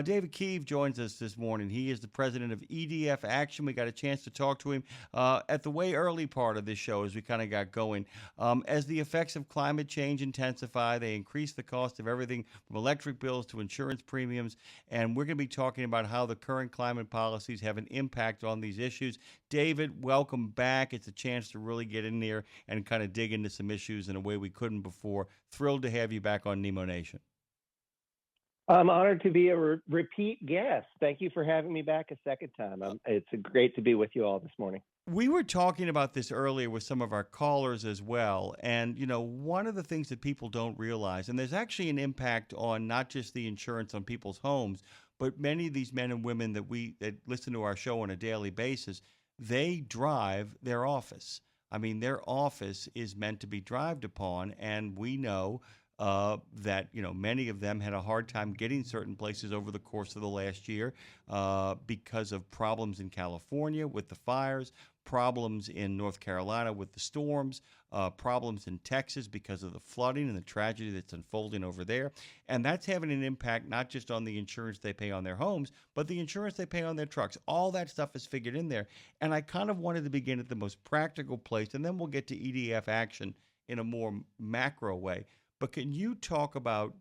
David Kieve joins us this morning. He is the president of EDF Action. We got a chance to talk to him at the way early part of this show as we kind of got going. As the effects of climate change intensify, they increase the cost of everything from electric bills to insurance premiums. And we're going to be talking about how the current climate policies have an impact on these issues. David, welcome back. It's a chance to really get in there and kind of dig into some issues in a way we couldn't before. Thrilled to have you back on Nemo Nation. I'm honored to be a repeat guest. Thank you for having me back a second time. It's great to be with you all this morning. We were talking about this earlier with some of our callers as well. And, one of the things that people don't realize, and there's actually an impact on not just the insurance on people's homes, but many of these men and women that listen to our show on a daily basis, they drive their office. I mean, their office is meant to be drived upon, and we know that many of them had a hard time getting certain places over the course of the last year because of problems in California with the fires, problems in North Carolina with the storms, problems in Texas because of the flooding and the tragedy that's unfolding over there. And that's having an impact not just on the insurance they pay on their homes, but the insurance they pay on their trucks. All that stuff is figured in there. And I kind of wanted to begin at the most practical place, and then we'll get to EDF Action in a more macro way. But can you talk about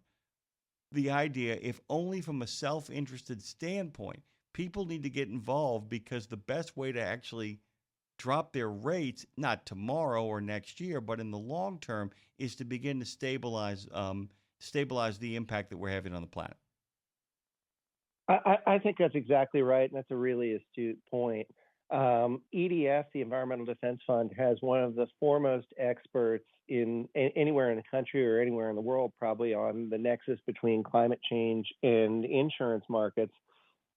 the idea, if only from a self-interested standpoint, people need to get involved because the best way to actually drop their rates, not tomorrow or next year, but in the long term, is to begin to stabilize the impact that we're having on the planet? I think that's exactly right, and that's a really astute point. EDF, the Environmental Defense Fund, has one of the foremost experts in anywhere in the country or anywhere in the world, probably, on the nexus between climate change and insurance markets.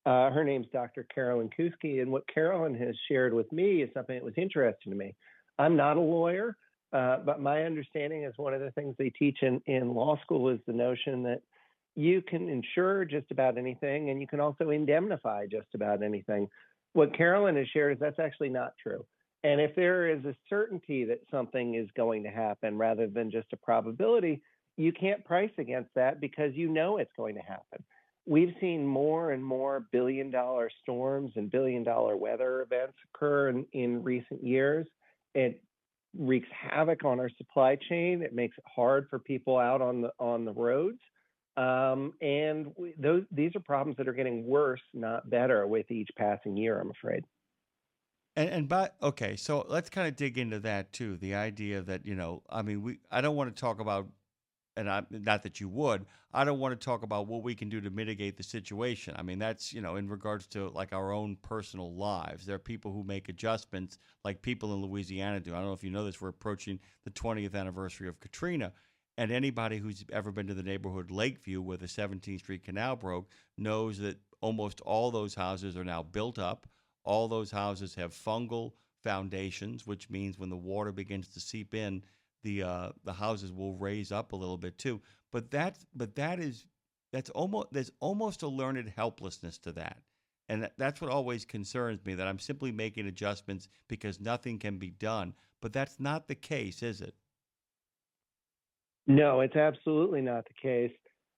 Her name's Dr. Carolyn Kuski, and what Carolyn has shared with me is something that was interesting to me. I'm not a lawyer, but my understanding is one of the things they teach in law school is the notion that you can insure just about anything, and you can also indemnify just about anything. What Carolyn has shared is that's actually not true. And if there is a certainty that something is going to happen rather than just a probability, you can't price against that because you know it's going to happen. We've seen more and more billion-dollar storms and billion-dollar weather events occur in recent years. It wreaks havoc on our supply chain. It makes it hard for people out on the roads. These are problems that are getting worse, not better, with each passing year, I'm afraid. Okay, so let's kind of dig into that too. The idea that, I don't want to talk about, not that you would, I don't want to talk about what we can do to mitigate the situation. I mean, that's, in regards to like our own personal lives. There are people who make adjustments like people in Louisiana do. I don't know if you know this, we're approaching the 20th anniversary of Katrina. And anybody who's ever been to the neighborhood Lakeview where the 17th Street Canal broke knows that almost all those houses are now built up. All those houses have fungal foundations, which means when the water begins to seep in, the houses will raise up a little bit too. There's almost a learned helplessness to that. And that's what always concerns me, that I'm simply making adjustments because nothing can be done. But that's not the case, is it? No, it's absolutely not the case.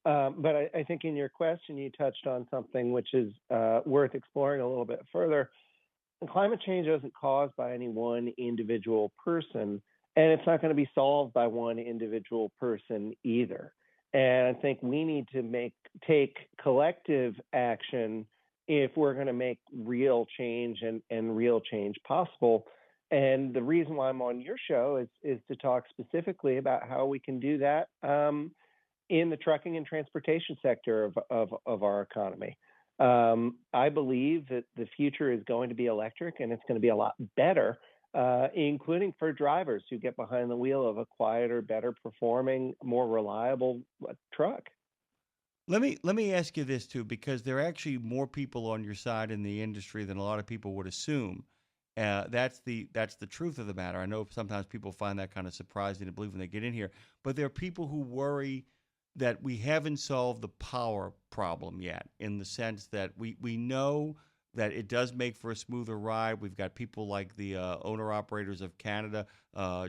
But I think in your question, you touched on something which is worth exploring a little bit further. Climate change isn't caused by any one individual person, and it's not going to be solved by one individual person either. And I think we need to take collective action if we're going to make real change and real change possible. And the reason why I'm on your show is to talk specifically about how we can do that in the trucking and transportation sector of our economy. I believe that the future is going to be electric, and it's going to be a lot better, including for drivers who get behind the wheel of a quieter, better performing, more reliable truck. Let me ask you this too, because there are actually more people on your side in the industry than a lot of people would assume. That's the truth of the matter. I know sometimes people find that kind of surprising to believe when they get in here, but there are people who worry that we haven't solved the power problem yet, in the sense that we know that it does make for a smoother ride. We've got people like the owner-operators of Canada,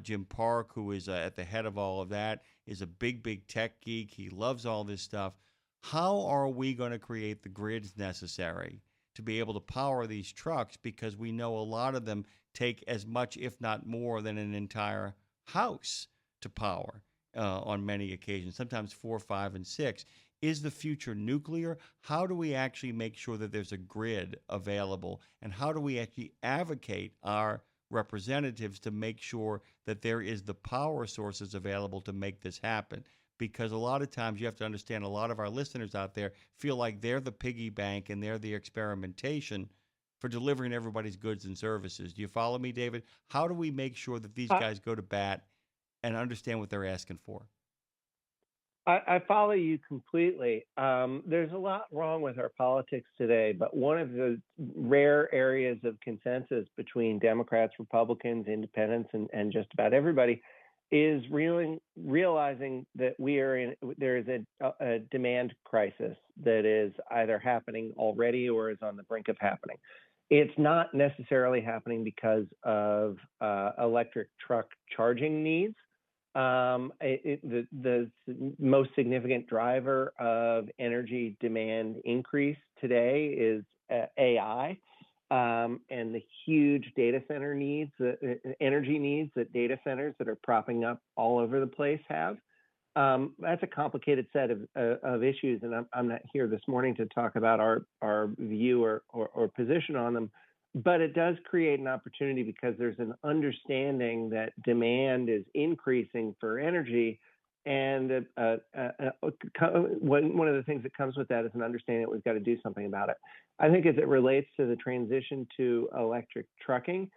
Jim Park, who is at the head of all of that, is a big tech geek. He loves all this stuff. How are we going to create the grids necessary to be able to power these trucks? Because we know a lot of them take as much, if not more, than an entire house to power on many occasions, sometimes 4, 5, and 6. Is the future nuclear? How do we actually make sure that there's a grid available? And how do we actually advocate our representatives to make sure that there is the power sources available to make this happen? Because a lot of times you have to understand, a lot of our listeners out there feel like they're the piggy bank and they're the experimentation for delivering everybody's goods and services. Do you follow me, David? How do we make sure that these I, guys go to bat and understand what they're asking for? I follow you completely. There's a lot wrong with our politics today, but one of the rare areas of consensus between Democrats, Republicans, Independents, and just about everybody is realizing that there is a demand crisis that is either happening already or is on the brink of happening. It's not necessarily happening because of electric truck charging needs. The most significant driver of energy demand increase today is AI, and the huge data center needs, energy needs that data centers that are propping up all over the place have. That's a complicated set of issues, and I'm not here this morning to talk about our view or position on them. But it does create an opportunity because there's an understanding that demand is increasing for energy. And one of the things that comes with that is an understanding that we've got to do something about it. I think as it relates to the transition to electric trucking,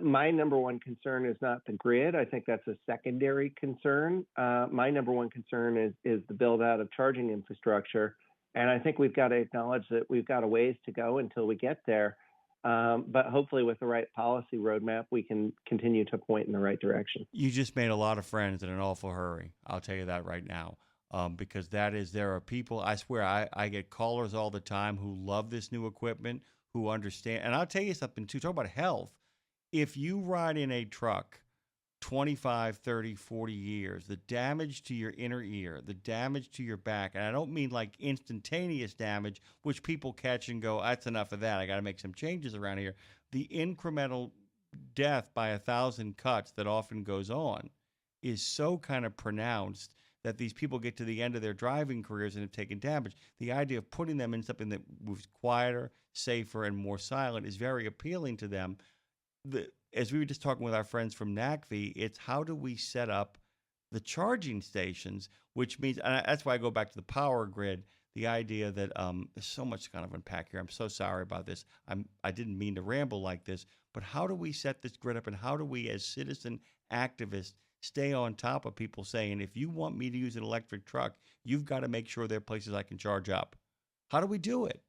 my number one concern is not the grid. I think that's a secondary concern. My number one concern is the build out of charging infrastructure. And I think we've got to acknowledge that we've got a ways to go until we get there. But hopefully with the right policy roadmap, we can continue to point in the right direction. You just made a lot of friends in an awful hurry. I'll tell you that right now. Because there are people, I swear, I get callers all the time who love this new equipment, who understand. And I'll tell you something, too. Talk about health. If you ride in a truck 25, 30, 40 years, the damage to your inner ear, the damage to your back, and I don't mean like instantaneous damage, which people catch and go, that's enough of that. I got to make some changes around here. The incremental death by 1,000 cuts that often goes on is so kind of pronounced that these people get to the end of their driving careers and have taken damage. The idea of putting them in something that was quieter, safer, and more silent is very appealing to them. As we were just talking with our friends from NACV, it's how do we set up the charging stations, which means, and that's why I go back to the power grid, the idea that there's so much to kind of unpack here. I'm so sorry about this. I didn't mean to ramble like this, but how do we set this grid up, and how do we as citizen activists stay on top of people saying, if you want me to use an electric truck, you've got to make sure there are places I can charge up? How do we do it?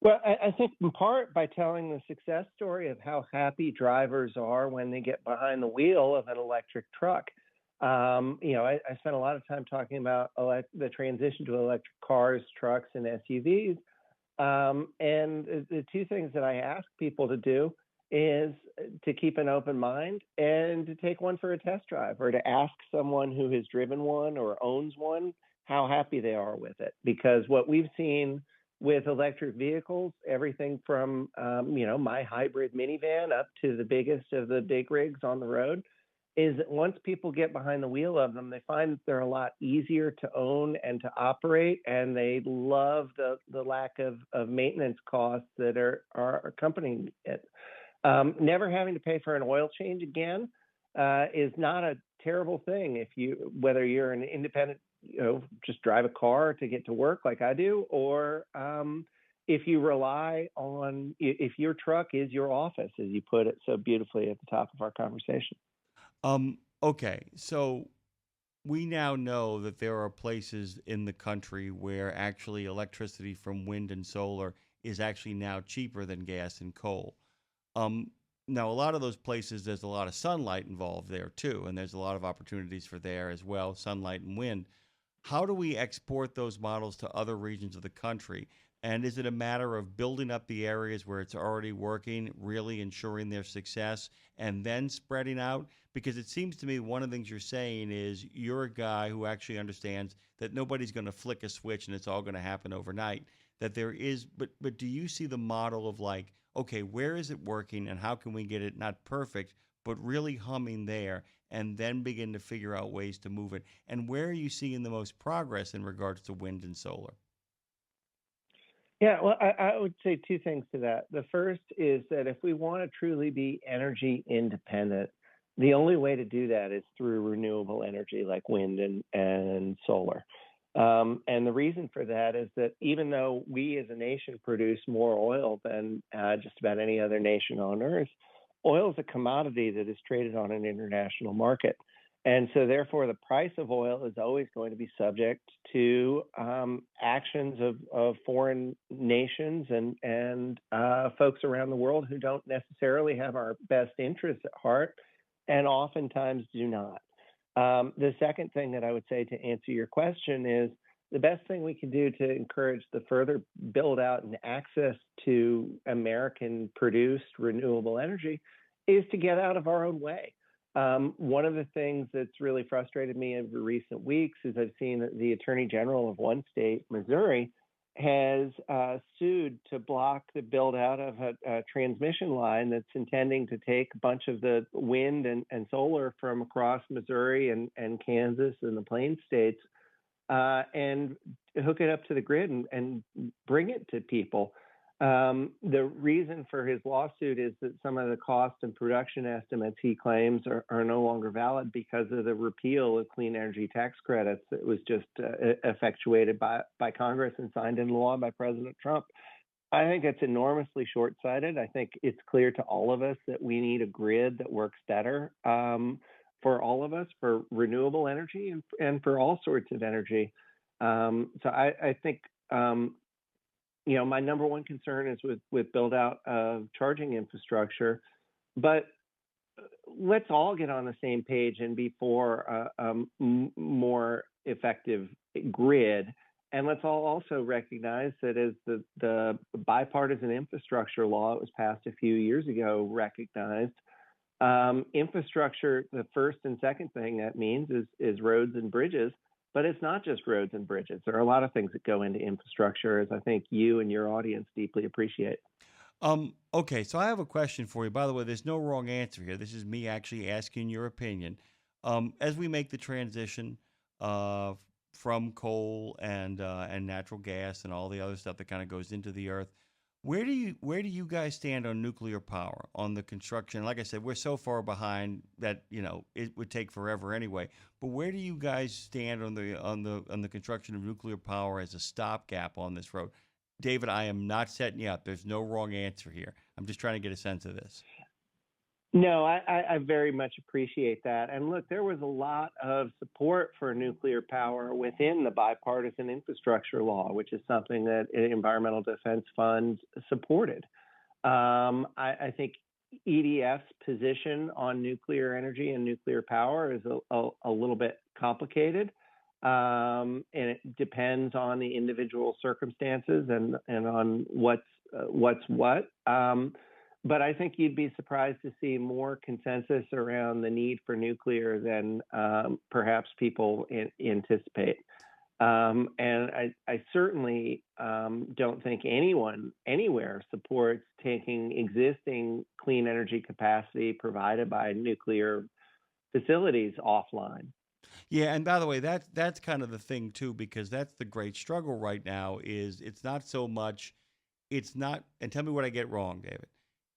Well, I think in part by telling the success story of how happy drivers are when they get behind the wheel of an electric truck. I spent a lot of time talking about the transition to electric cars, trucks, and SUVs. And the two things that I ask people to do is to keep an open mind and to take one for a test drive, or to ask someone who has driven one or owns one how happy they are with it. Because what we've seen with electric vehicles, everything from my hybrid minivan up to the biggest of the big rigs on the road, is that once people get behind the wheel of them, they find that they're a lot easier to own and to operate, and they love the lack of maintenance costs that are accompanying it. Never having to pay for an oil change again is not a terrible thing whether you're an independent, just drive a car to get to work like I do, or if you rely on, if your truck is your office, as you put it so beautifully at the top of our conversation. Okay, so we now know that there are places in the country where actually electricity from wind and solar is actually now cheaper than gas and coal. Now, a lot of those places, there's a lot of sunlight involved there too, and there's a lot of opportunities for there as well, sunlight and wind. How do we export those models to other regions of the country? And is it a matter of building up the areas where it's already working, really ensuring their success, and then spreading out? Because it seems to me one of the things you're saying is you're a guy who actually understands that nobody's going to flick a switch and it's all going to happen overnight. That there is, but do you see the model of like, okay, where is it working and how can we get it not perfect, but really humming there, and then begin to figure out ways to move it? And where are you seeing the most progress in regards to wind and solar? Yeah, well, I would say two things to that. The first is that if we want to truly be energy independent, the only way to do that is through renewable energy like wind and solar. And the reason for that is that even though we as a nation produce more oil than just about any other nation on earth, oil is a commodity that is traded on an international market. And so, therefore, the price of oil is always going to be subject to actions of foreign nations and folks around the world who don't necessarily have our best interests at heart, and oftentimes do not. The second thing that I would say to answer your question is the best thing we can do to encourage the further build out and access to American produced renewable energy is to get out of our own way. One of the things that's really frustrated me over recent weeks is I've seen that the Attorney General of one state, Missouri, has sued to block the build out of a transmission line that's intending to take a bunch of the wind and solar from across Missouri and Kansas and the Plains states and hook it up to the grid and bring it to people. The reason for his lawsuit is that some of the cost and production estimates he claims are no longer valid because of the repeal of clean energy tax credits that was just effectuated by Congress and signed into law by President Trump. I think that's enormously short-sighted. I think it's clear to all of us that we need a grid that works better for all of us, for renewable energy and for all sorts of energy. So I think my number one concern is with build out of charging infrastructure, but let's all get on the same page and be for a more effective grid. And let's all also recognize that as the bipartisan infrastructure law that was passed a few years ago recognized, infrastructure, the first and second thing that means is roads and bridges. But it's not just roads and bridges. There are a lot of things that go into infrastructure, as I think you and your audience deeply appreciate. Okay, so I have a question for you. By the way, there's no wrong answer here. This is me actually asking your opinion. As we make the transition from coal and natural gas and all the other stuff that kind of goes into the earth, where do you guys stand on nuclear power, on the construction? Like I said, we're so far behind that it would take forever anyway. But where do you guys stand on the construction of nuclear power as a stopgap on this road? David, I am not setting you up. There's no wrong answer here. I'm just trying to get a sense of this. No, I very much appreciate that. And look, there was a lot of support for nuclear power within the bipartisan infrastructure law, which is something that Environmental Defense Fund supported. I think EDF's position on nuclear energy and nuclear power is a little bit complicated. And it depends on the individual circumstances and on what's what. But I think you'd be surprised to see more consensus around the need for nuclear than perhaps people anticipate. And I certainly don't think anyone anywhere supports taking existing clean energy capacity provided by nuclear facilities offline. Yeah, and by the way, that's kind of the thing too, because that's the great struggle right now. Is it's not so much, it's not, and tell me what I get wrong, David.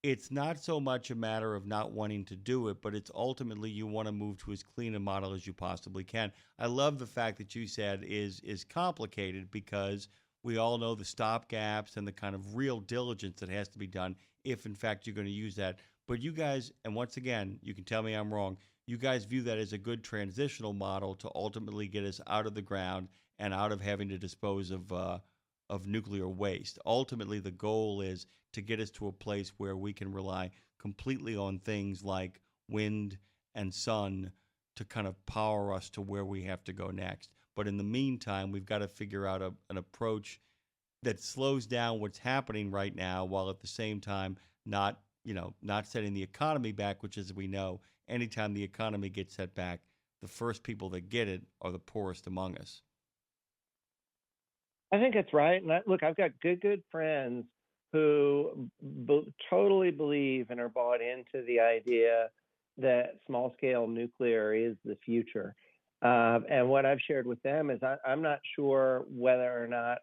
It's not so much a matter of not wanting to do it, but it's ultimately you want to move to as clean a model as you possibly can. I love the fact that you said is complicated because we all know the stop gaps and the kind of real diligence that has to be done if in fact you're going to use that. But you guys, and once again, you can tell me I'm wrong, you guys view that as a good transitional model to ultimately get us out of the ground and out of having to dispose of nuclear waste. Ultimately, the goal is to get us to a place where we can rely completely on things like wind and sun to kind of power us to where we have to go next. But in the meantime, we've got to figure out an approach that slows down what's happening right now, while at the same time not setting the economy back, which, as we know, anytime the economy gets set back, the first people that get it are the poorest among us. I think that's right. And look, I've got good friends who totally believe and are bought into the idea that small scale nuclear is the future. And what I've shared with them is I'm not sure whether or not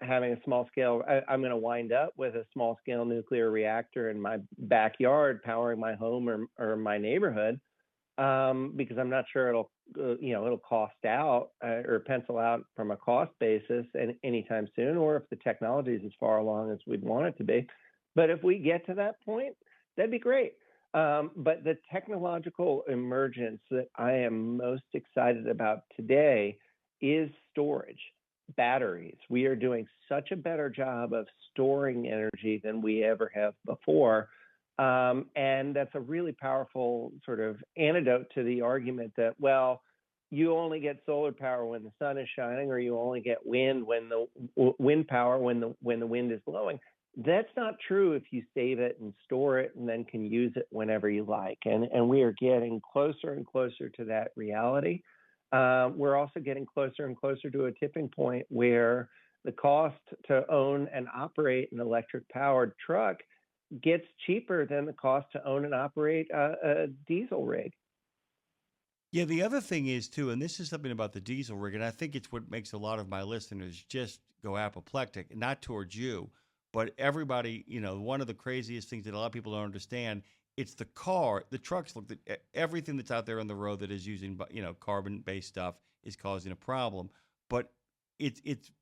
having a small scale, I'm going to wind up with a small scale nuclear reactor in my backyard powering my home or my neighborhood, because I'm not sure it'll cost out or pencil out from a cost basis anytime soon, or if the technology is as far along as we'd want it to be. But if we get to that point, that'd be great. But the technological emergence that I am most excited about today is storage, batteries. We are doing such a better job of storing energy than we ever have before. And that's a really powerful sort of antidote to the argument that, well, you only get solar power when the sun is shining, or you only get wind power when the wind is blowing. That's not true if you save it and store it and then can use it whenever you like. And we are getting closer and closer to that reality. We're also getting closer and closer to a tipping point where the cost to own and operate an electric powered truck gets cheaper than the cost to own and operate a diesel rig. Yeah, the other thing is too, and this is something about the diesel rig, and I think it's what makes a lot of my listeners just go apoplectic, not towards you, but everybody. One of the craziest things that a lot of people don't understand, it's the trucks. Look, everything that's out there on the road that is using carbon-based stuff is causing a problem. But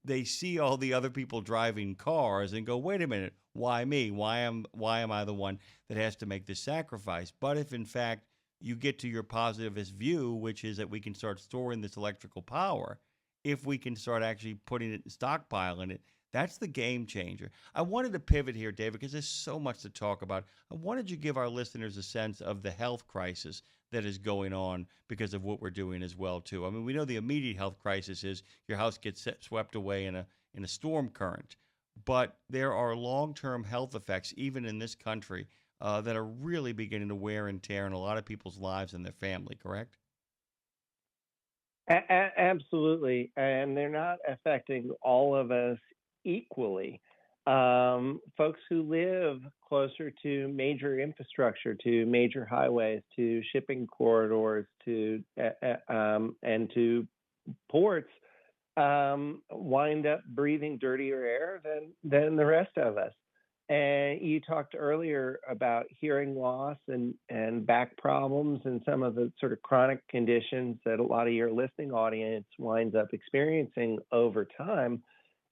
they see all the other people driving cars and go, wait a minute, why me? Why am I the one that has to make this sacrifice? But if in fact you get to your positivist view, which is that we can start storing this electrical power, if we can start actually putting it, stockpiling it, that's the game changer. I wanted to pivot here, David, because there's so much to talk about. I wanted you to give our listeners a sense of the health crisis that is going on because of what we're doing as well, too. I mean, we know the immediate health crisis is your house gets swept away in a storm current, but there are long-term health effects, even in this country, that are really beginning to wear and tear in a lot of people's lives and their family, correct? Absolutely. And they're not affecting all of us equally. Folks who live closer to major infrastructure, to major highways, to shipping corridors, and to ports, wind up breathing dirtier air than the rest of us. And you talked earlier about hearing loss and back problems and some of the sort of chronic conditions that a lot of your listening audience winds up experiencing over time.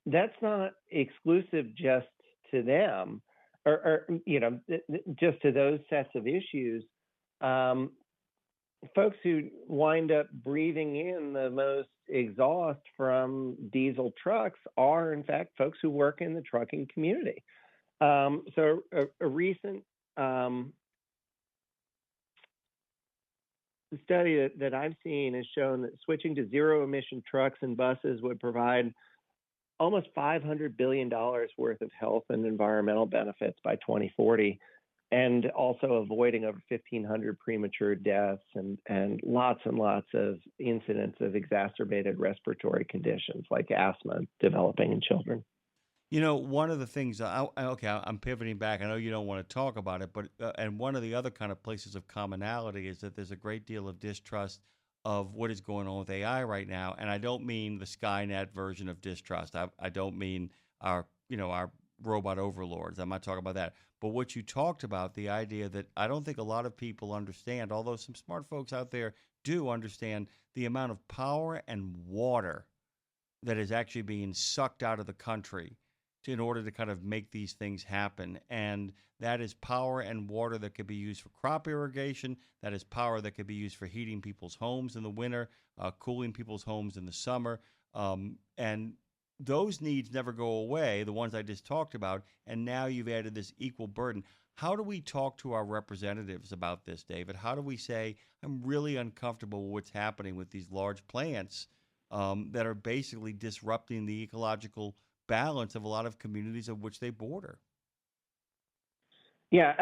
That's not exclusive just to them, or just to those sets of issues. Folks who wind up breathing in the most exhaust from diesel trucks are, in fact, folks who work in the trucking community. So a recent study that I've seen has shown that switching to zero emission trucks and buses would provide almost $500 billion worth of health and environmental benefits by 2040, and also avoiding over 1,500 premature deaths and lots of incidents of exacerbated respiratory conditions like asthma developing in children. One of the things, I'm pivoting back. I know you don't want to talk about it, but and one of the other kind of places of commonality is that there's a great deal of distrust of what is going on with AI right now. And I don't mean the Skynet version of distrust. I don't mean our robot overlords. I'm not talking about that. But what you talked about, the idea that I don't think a lot of people understand, although some smart folks out there do understand the amount of power and water that is actually being sucked out of the country in order to kind of make these things happen. And that is power and water that could be used for crop irrigation. That is power that could be used for heating people's homes in the winter, cooling people's homes in the summer. And those needs never go away, the ones I just talked about. And now you've added this equal burden. How do we talk to our representatives about this, David? How do we say, I'm really uncomfortable with what's happening with these large plants that are basically disrupting the ecological balance of a lot of communities of which they border? Yeah,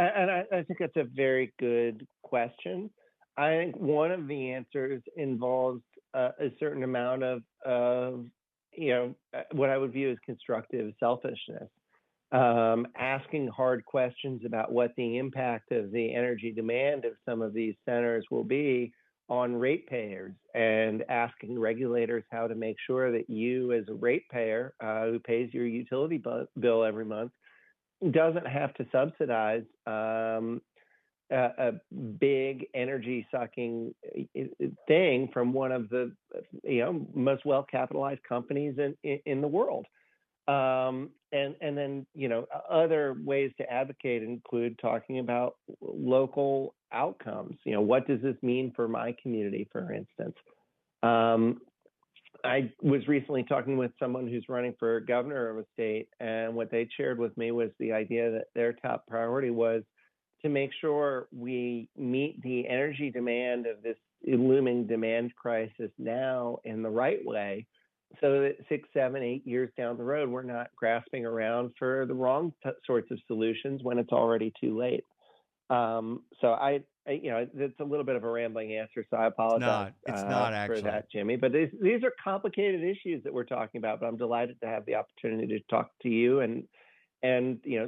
I think that's a very good question. I think one of the answers involves a certain amount of what I would view as constructive selfishness. Asking hard questions about what the impact of the energy demand of some of these centers will be on ratepayers, and asking regulators how to make sure that you, as a ratepayer who pays your utility bill every month, doesn't have to subsidize a big energy sucking thing from one of the most well capitalized companies in the world. And then other ways to advocate include talking about local outcomes. What does this mean for my community, for instance? I was recently talking with someone who's running for governor of a state, and what they shared with me was the idea that their top priority was to make sure we meet the energy demand of this looming demand crisis now in the right way, so that 6, 7, 8 years down the road, we're not grasping around for the wrong sorts of solutions when it's already too late. It's a little bit of a rambling answer, so I apologize It's not for actually. that, Jimmy. But these are complicated issues that we're talking about. But I'm delighted to have the opportunity to talk to you and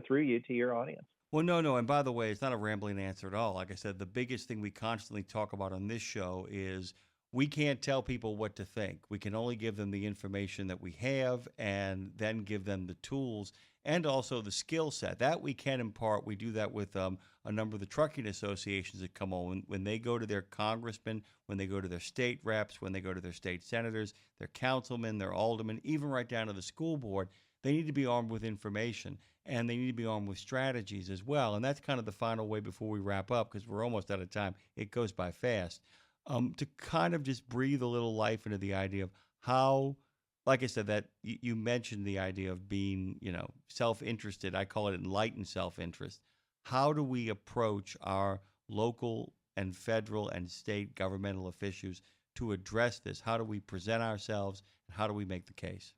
through you to your audience. Well, no. And by the way, it's not a rambling answer at all. Like I said, the biggest thing we constantly talk about on this show is we can't tell people what to think. We can only give them the information that we have and then give them the tools and also the skill set. That we can impart. We do that with a number of the trucking associations that come on. When they go to their congressmen, when they go to their state reps, when they go to their state senators, their councilmen, their aldermen, even right down to the school board, they need to be armed with information, and they need to be armed with strategies as well. And that's kind of the final way before we wrap up, because we're almost out of time. It goes by fast. To kind of just breathe a little life into the idea of how, like I said, that you mentioned the idea of being, self-interested. I call it enlightened self-interest. How do we approach our local and federal and state governmental officials to address this? How do we present ourselves, and how do we make the case?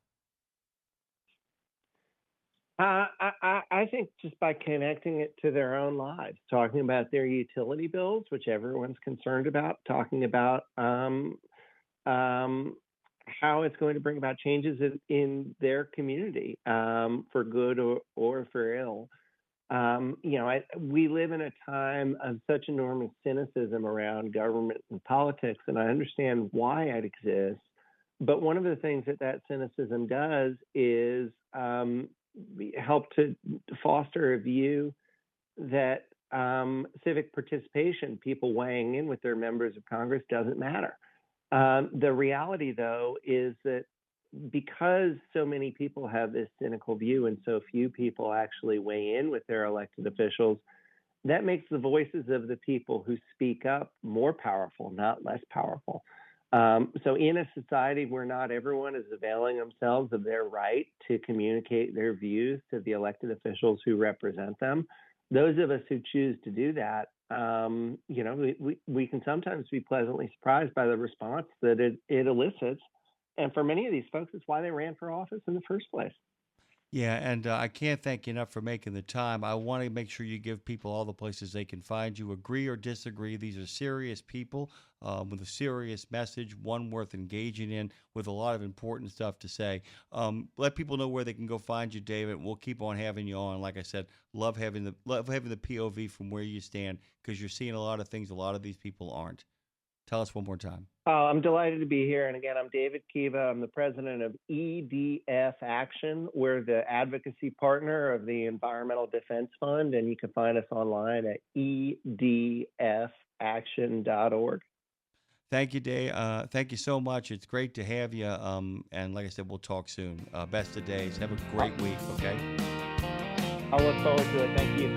I think just by connecting it to their own lives, talking about their utility bills, which everyone's concerned about, talking about how it's going to bring about changes in their community for good or for ill. We live in a time of such enormous cynicism around government and politics, and I understand why it exists. But one of the things that cynicism does is help to foster a view that civic participation, people weighing in with their members of Congress, doesn't matter. The reality, though, is that because so many people have this cynical view and so few people actually weigh in with their elected officials, that makes the voices of the people who speak up more powerful, not less powerful. So in a society where not everyone is availing themselves of their right to communicate their views to the elected officials who represent them, those of us who choose to do that, we can sometimes be pleasantly surprised by the response that it elicits. And for many of these folks, it's why they ran for office in the first place. Yeah, and I can't thank you enough for making the time. I want to make sure you give people all the places they can find you. Agree or disagree, these are serious people with a serious message, one worth engaging in, with a lot of important stuff to say. Let people know where they can go find you, David. We'll keep on having you on. Like I said, love having the POV from where you stand, because you're seeing a lot of things a lot of these people aren't. Tell us one more time. I'm delighted to be here. And again, I'm David Kieve. I'm the president of EDF Action. We're the advocacy partner of the Environmental Defense Fund, and you can find us online at edfaction.org. Thank you, Dave. Thank you so much. It's great to have you. And like I said, we'll talk soon. Best of days. Have a great week, okay? I'll look forward to it. Thank you.